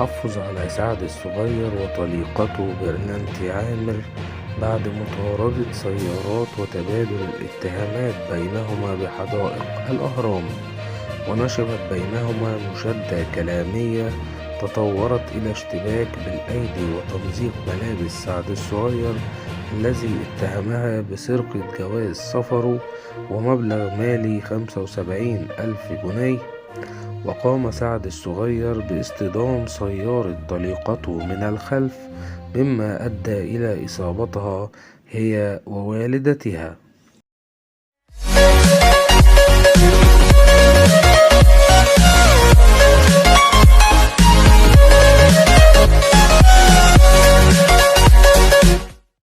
التحفظ على سعد الصغير وطليقته برلانتي عامر بعد مطاردة سيارات وتبادل الاتهامات بينهما بحدائق الأهرام، ونشبت بينهما مشادة كلامية تطورت إلى اشتباك بالأيدي وتمزيق ملابس سعد الصغير الذي اتهمها بسرقة جواز سفره ومبلغ مالي 75,000 جنيه. وقام سعد الصغير باصطدام سيارة طليقته من الخلف، مما أدى إلى إصابتها هي ووالدتها.